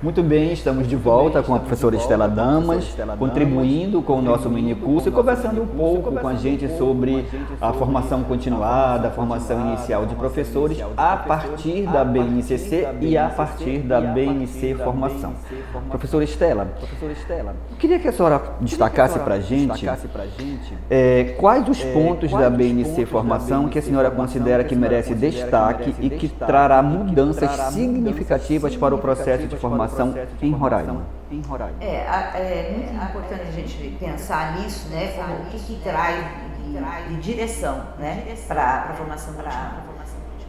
Muito bem, estamos de volta com a professora Estela Damas, contribuindo com o nosso mini curso e conversando um pouco com a gente sobre a formação continuada, a formação inicial de professores a partir da BNCC e a partir da BNC Formação. Professora Estela, eu queria que a senhora destacasse para a gente quais os pontos da BNC Formação que a senhora considera que merece destaque e que trará mudanças significativas para o processo de formação em Roraima. É muito importante a gente pensar nisso, né? Como o que traz de direção, né? Para a formação continuada.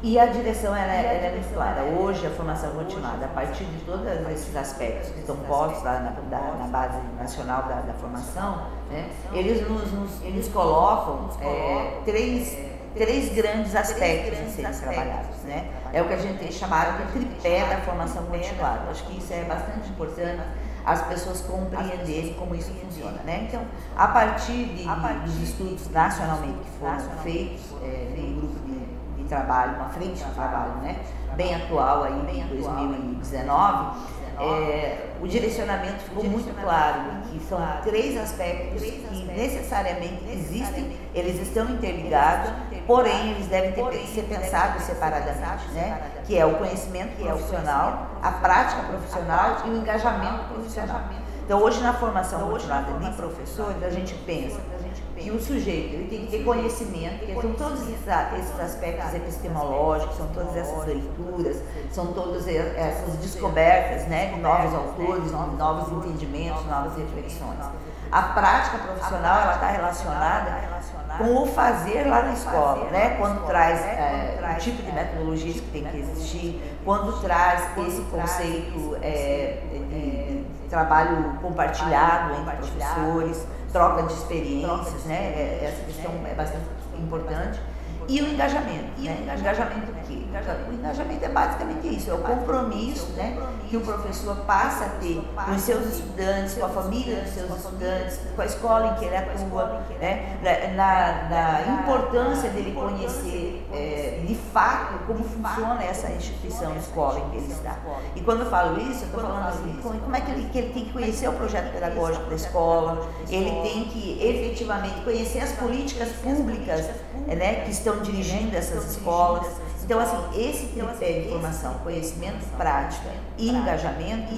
E a direção ela é muito clara. Hoje a formação continuada, a partir de todos esses aspectos que estão postos lá na base nacional da formação, né? Eles nos colocam três grandes aspectos a serem trabalhados, né? É o que a gente tem chamado de tripé da formação continuada. Acho que isso é bastante importante as pessoas compreenderem como isso funciona, né? Então, a partir dos estudos nacionalmente que foram feitos, um grupo de trabalho, uma frente de trabalho, né? Bem atual aí em 2019, o direcionamento ficou muito claro que são três aspectos que necessariamente existem, eles estão interligados, porém eles devem ser pensados separadamente, né? Que é o conhecimento profissional, a prática profissional e o engajamento profissional. Então hoje na formação continuada de professores a gente pensa que o sujeito ele tem que ter conhecimento, que são todos esses aspectos epistemológicos, são todas essas leituras, são todas essas descobertas, né, de novos autores, de novos entendimentos, novas reflexões. A prática profissional ela está relacionada com o fazer lá na escola, né? Quando traz o tipo de metodologias que tem que existir, quando traz esse conceito de trabalho compartilhado entre professores, troca de experiências, né? Essa questão é bastante importante. E o engajamento, né? O engajamento do quê? O engajamento é basicamente isso, é o compromisso, né, que o professor passa a ter com os seus estudantes, com a família dos seus estudantes, com a escola em que ele atua, né, na importância dele conhecer de fato como funciona essa instituição, escola em que ele está. E quando eu falo isso, eu estou falando assim, como é que ele tem que conhecer o projeto pedagógico da escola, ele tem que efetivamente conhecer as políticas públicas, né, que estão dirigindo essas escolas. Então, assim, esse tripé de formação, conhecimento, prática e engajamento,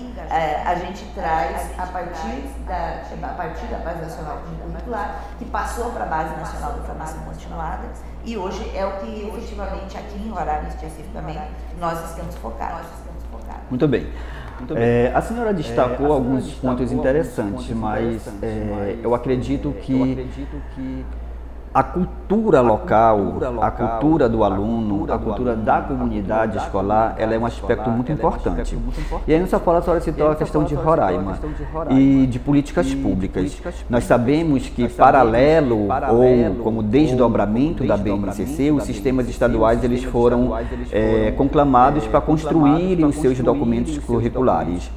a gente traz a partir da Base Nacional Curricular, que passou para a Base Nacional de Formação Continuada, e hoje é o que efetivamente aqui em Roraima especificamente nós estamos focados. Muito bem. A senhora destacou alguns pontos interessantes, mas eu acredito que a cultura local, a cultura do aluno, a cultura da comunidade escolar, ela é um aspecto muito importante. E aí nessa fala a senhora citou a questão de Roraima e de políticas públicas. Nós sabemos que paralelo ou como desdobramento da BNCC, os sistemas estaduais eles foram conclamados para construírem os seus documentos curriculares.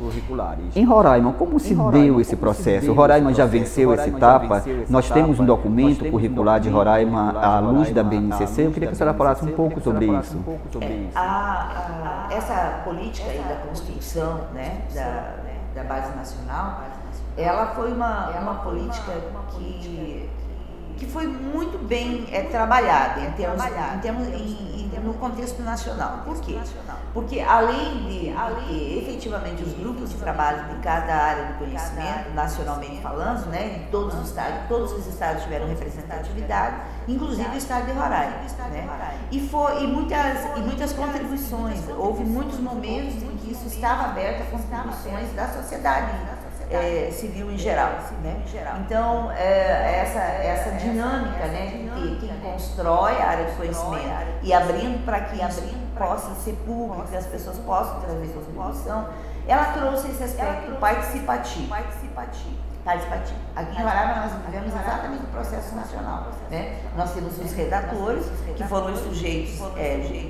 Em Roraima, como se deu esse processo? Roraima já venceu essa etapa? Nós temos um documento curricular de Roraima à luz da BNCC. Eu queria que a senhora falasse um pouco sobre isso. Essa política aí da construção, né, da Base Nacional, ela foi uma política que foi muito bem trabalhada no contexto nacional. Por quê? Porque além de efetivamente os grupos de trabalho de cada área do conhecimento, nacionalmente falando, né, em todos os estados tiveram representatividade, inclusive o estado de Roraima, né? E muitas contribuições, houve muitos momentos em que isso estava aberto a contribuições da sociedade civil em geral, né? Então essa dinâmica, né, de quem constrói a área de conhecimento e abrindo para que isso possa ser público, que as pessoas possam trazer contribuição, ela trouxe esse aspecto participativo. Aqui em Roraima nós vivemos exatamente o processo nacional, né? Nós temos os redatores, que foram os sujeitos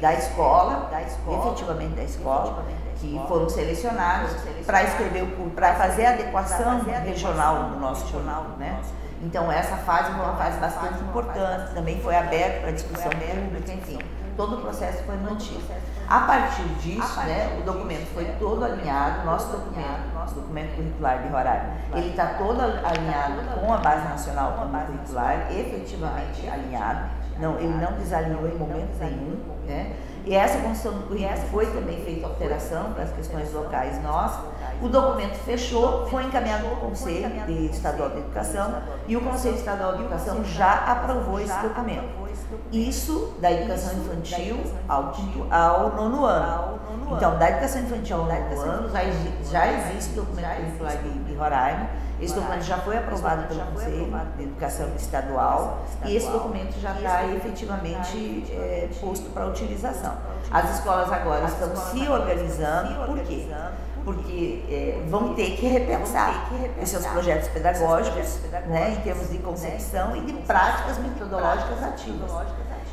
da escola, efetivamente da escola, que foram selecionados para escrever para fazer a adequação regional do nosso jornal, né? Então essa fase foi uma fase bastante importante, também foi aberta para discussão pública, enfim, todo o processo foi mantido. A partir disso, né, o documento foi todo alinhado, nosso documento curricular de Roraima, ele está todo alinhado com a Base Nacional Comum Curricular, efetivamente alinhado, ele não desalinhou em momento nenhum, né? E essa construção do currículo foi também feita alteração para as questões locais nossas. O documento fechou, foi encaminhado para o Conselho Estadual de Educação e o Conselho Estadual de Educação já aprovou esse documento. Isso da educação infantil ao nono ano. Então, da educação infantil ao nono ano já existe o documento curricular de Roraima. Esse documento já foi aprovado pelo Conselho de Educação Estadual e esse documento já está efetivamente posto para utilização. As escolas agora estão se organizando, por quê? Porque vão ter que repensar os seus projetos pedagógicos, né, em termos de concepção e de práticas metodológicas ativas.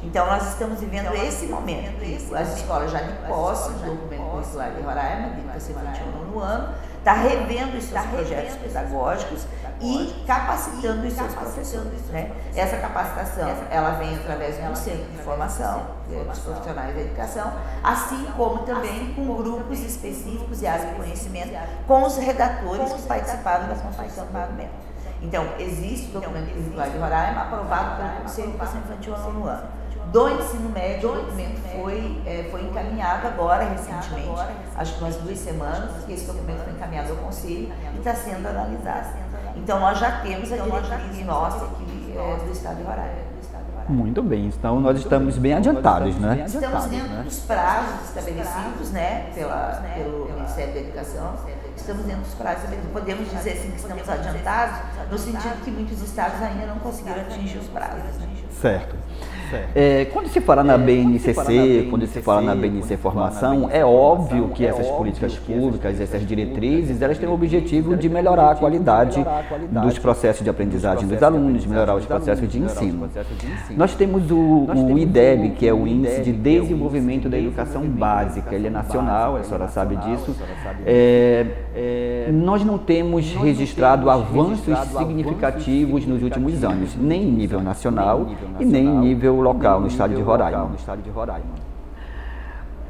Então, nós estamos vivendo esse momento, as escolas já de posse do documento curricular de Roraima, de educação infantil no ano, está revendo os seus projetos pedagógicos e capacitando os seus professores, né? Essa capacitação, ela vem através do centro de formação dos profissionais da educação, assim como também com grupos específicos de área de conhecimento, com os redatores que participaram da construção do documento. Então, existe o documento curricular de Roraima aprovado pelo Conselho de Educação Infantil no ano. Do ensino médio, o documento foi encaminhado agora, recentemente, acho que umas 2 semanas, que esse documento foi encaminhado ao Conselho e está sendo analisado. Então, nós já temos a diretriz nossa aqui do Estado de Roraima. Muito bem, então nós estamos bem adiantados, né? Estamos dentro dos prazos estabelecidos, né, pelo Ministério da Educação. Estamos dentro dos prazos estabelecidos. Podemos dizer assim que estamos adiantados, no sentido que muitos estados ainda não conseguiram atingir os prazos. Né? Certo. Quando se fala na BNCC, quando se fala na BNC Formação, é óbvio que essas políticas públicas, essas diretrizes, elas têm o objetivo de melhorar a qualidade dos processos de aprendizagem dos alunos, melhorar os processos de ensino. Nós temos o IDEB, que é o Índice de Desenvolvimento da Educação Básica, ele é nacional, a senhora sabe disso. Nós não temos registrado avanços significativos nos últimos anos, nem em nível nacional e nem em nível local, no estado de Roraima.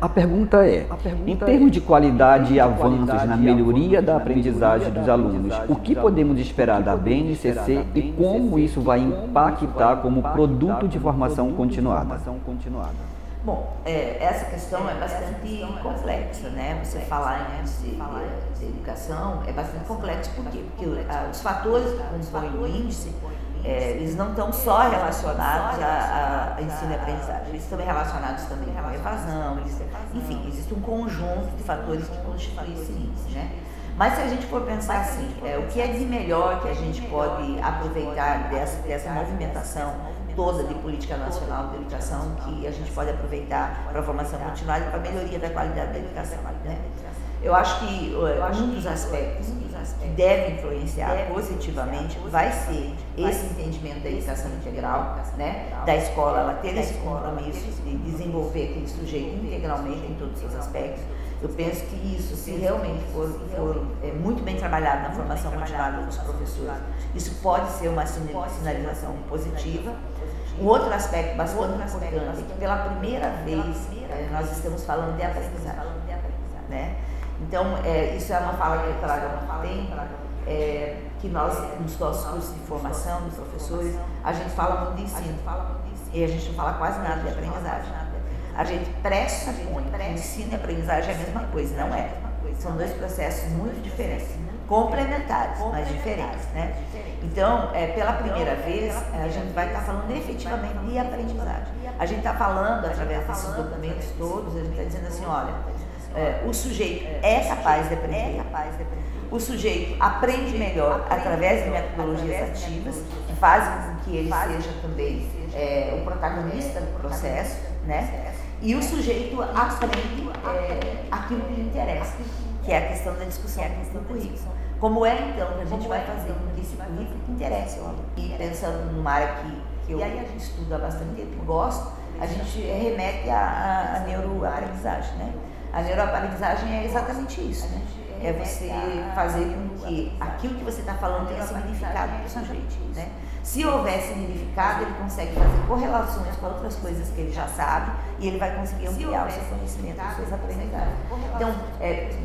A pergunta é, em termos de qualidade e avanços na melhoria da aprendizagem dos alunos, o que podemos esperar da BNCC e como isso vai impactar como produto de formação continuada? Bom, essa questão é bastante complexa, né? Você falar em índice de educação é bastante complexo, por quê? Porque os fatores que compõem o índice, eles não estão só relacionados a ensino e aprendizagem, eles estão relacionados também com a evasão, enfim, existe um conjunto de fatores que constituem esse índice, né? Mas se a gente for pensar assim, o que é de melhor que a gente pode aproveitar dessa movimentação toda de política nacional de educação, que a gente pode aproveitar para a formação continuada e para a melhoria da qualidade da educação, né? Eu acho que um dos aspectos que deve influenciar positivamente vai ser esse entendimento da educação integral, né? Da escola, ela ter esse compromisso de desenvolver aquele sujeito integralmente em todos os seus aspectos. Eu penso que isso, se realmente for muito bem trabalhado na formação continuada dos professores, isso pode ser uma sinalização positiva. Um outro aspecto bastante importante é que pela primeira vez nós estamos falando de aprendizagem, né? Então, isso é uma fala que eu trago há muito tempo, que nós, nos nossos cursos de formação de professores, a gente fala muito de ensino e a gente não fala quase nada de aprendizagem. A gente pressupõe que ensino e aprendizagem é a mesma coisa, não é? São dois processos muito diferentes, complementares, mas diferentes, né? Então, pela primeira vez, a gente vai estar falando efetivamente de aprendizagem. A gente está falando, através desses documentos todos, a gente está dizendo assim, olha, o sujeito é capaz de aprender, o sujeito aprende melhor através de metodologias ativas, que fazem com que ele seja também o protagonista do processo, né? E o sujeito aprende aquilo que lhe interessa, que é a questão da discussão do currículo. Como então que a gente vai fazer com que esse currículo interesse ao aluno? E pensando numa área que eu estudo há bastante tempo e gosto, a gente remete à neuroaprendizagem, né? A neuroaprendizagem é exatamente isso, né? é você fazer com que aquilo que você está falando tenha significado para o sujeito, né? Se houver significado, ele consegue fazer correlações com outras coisas que ele já sabe e ele vai conseguir ampliar o seu conhecimento, as suas aprendizagens. Então,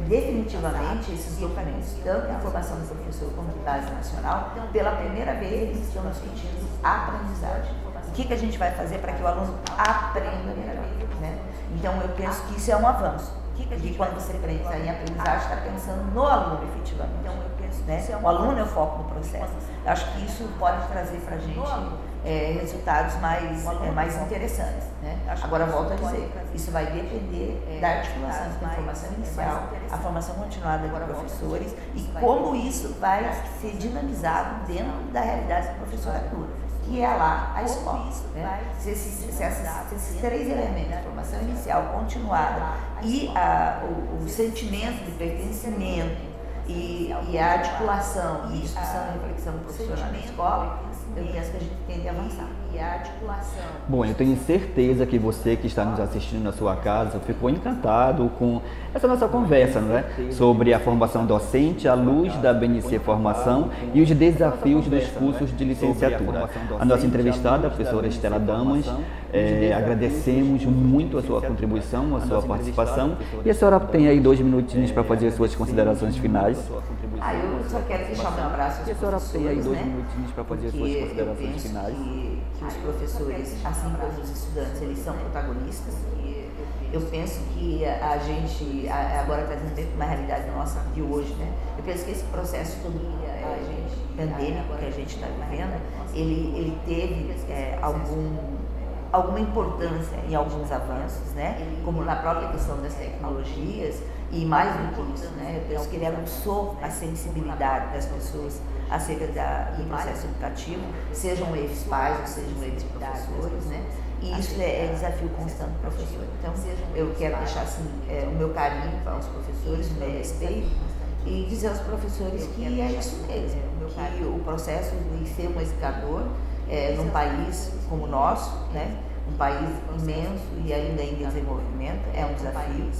definitivamente, esses documentos, tanto a formação do professor como de base nacional, pela primeira vez eles estão discutindo a aprendizagem. O que a gente vai fazer para que o aluno aprenda melhor, né? Então, eu penso que isso é um avanço. E quando você pensa em aprendizagem, está pensando no aluno, efetivamente. Então, eu penso, né? O aluno é o foco do processo. Eu acho que isso pode trazer para a gente resultados mais interessantes, né? Agora, volto a dizer, isso vai depender da articulação entre a formação inicial, a formação continuada de professores e como isso vai ser dinamizado dentro da realidade do professor atua, que é lá a escola, né? Se esses três elementos, formação inicial, continuada e o sentimento de pertencimento e a articulação e discussão e reflexão profissional na escola, eu penso que a gente tende a avançar. E a articulação. Bom, eu tenho certeza que você que está nos assistindo na sua casa ficou encantado com essa nossa conversa, não é? Sobre a formação docente à luz da BNC Formação e os desafios dos cursos de licenciatura. A nossa entrevistada, a professora Estela Damas, agradecemos muito a sua contribuição, a sua participação. E a senhora tem aí 2 minutinhos para fazer as suas considerações finais. Eu só quero deixar meu abraço aos professores, e a senhora tem aí 2 minutinhos para fazer as suas considerações finais. Que os professores, assim como os estudantes, eles são protagonistas. Eu penso que a gente, agora trazendo uma realidade nossa de hoje, né? Eu penso que esse processo todo pandêmico que a gente está vivendo, ele teve alguma importância em alguns avanços, né? Como na própria questão das tecnologias, e mais do que isso, né? Eu penso que ele aguçou a sensibilidade das pessoas acerca do processo educativo, sejam eles pais ou sejam eles professores, né? E isso é desafio constante do professor. Então, eu quero deixar assim, o meu carinho aos professores, o meu respeito, e dizer aos professores que é isso mesmo, que o processo de ser um educador num país como o nosso, né? Um país imenso e ainda em desenvolvimento, é um desafio.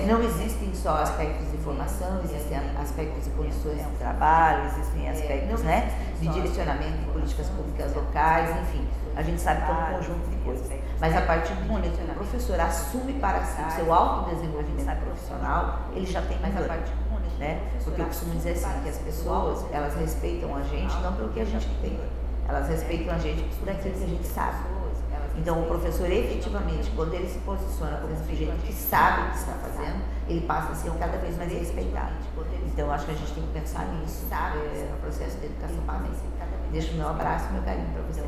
Não existem só aspectos de formação, existem aspectos de condições de trabalho, existem aspectos, né, de direcionamento de políticas públicas locais, enfim, a gente sabe que é um conjunto de coisas. Mas a partir do momento que o professor assume para si o seu autodesenvolvimento profissional, ele já tem mais a partir do momento, né? Porque eu costumo dizer assim, que as pessoas, elas respeitam a gente não pelo que a gente tem, elas respeitam a gente por aquilo que a gente sabe. Então, o professor, efetivamente, quando ele se posiciona como um sujeito que sabe o que está fazendo, ele passa a ser cada vez mais respeitado. Então, acho que a gente tem que pensar nisso, no processo de educação básica. Deixo o meu abraço e meu carinho para você.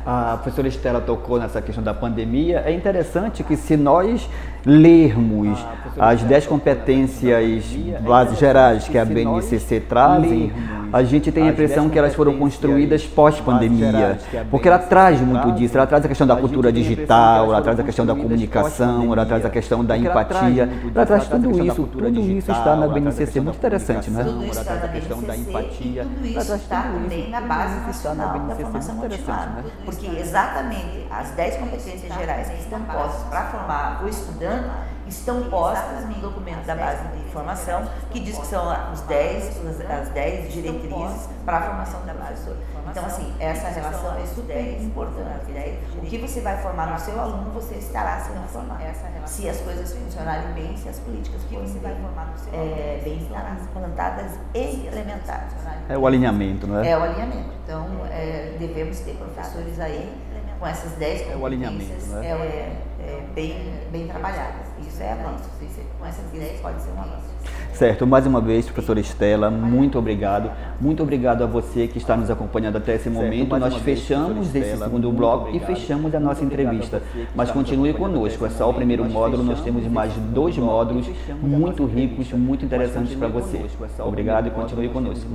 A professora Estela tocou nessa questão da pandemia. É interessante que se nós lermos as 10 competências bases gerais que a BNCC trazem, a gente tem a impressão que elas foram construídas pós-pandemia, porque ela traz muito disso, ela traz a questão da cultura digital, ela traz a questão da comunicação, ela traz a questão da empatia, ela traz tudo isso está na BNCC, muito interessante, né? Tudo isso está na BNCC e tudo isso está também na base nacional da formação continuada, porque exatamente as 10 competências gerais que estão postas para formar o estudante estão postas no documento da base de formação, que diz que são as 10 diretrizes para a formação da base. Então, assim, essa relação é super importante, né? O que você vai formar no seu aluno, você estará sendo formado. Se as coisas funcionarem bem, se as políticas forem bem implantadas e implementadas. É o alinhamento, não é? É o alinhamento. Então, devemos ter professores aí com essas 10 competências bem trabalhadas. Isso é avanço. Com essas 10 pode ser um avanço. Certo, mais uma vez, professora Estela, muito obrigado. Muito obrigado a você que está nos acompanhando até esse momento. Nós fechamos esse segundo bloco e fechamos a nossa entrevista. Mas continue conosco, é só o primeiro módulo, nós temos mais 2 módulos muito ricos, muito interessantes para você. Obrigado e continue conosco.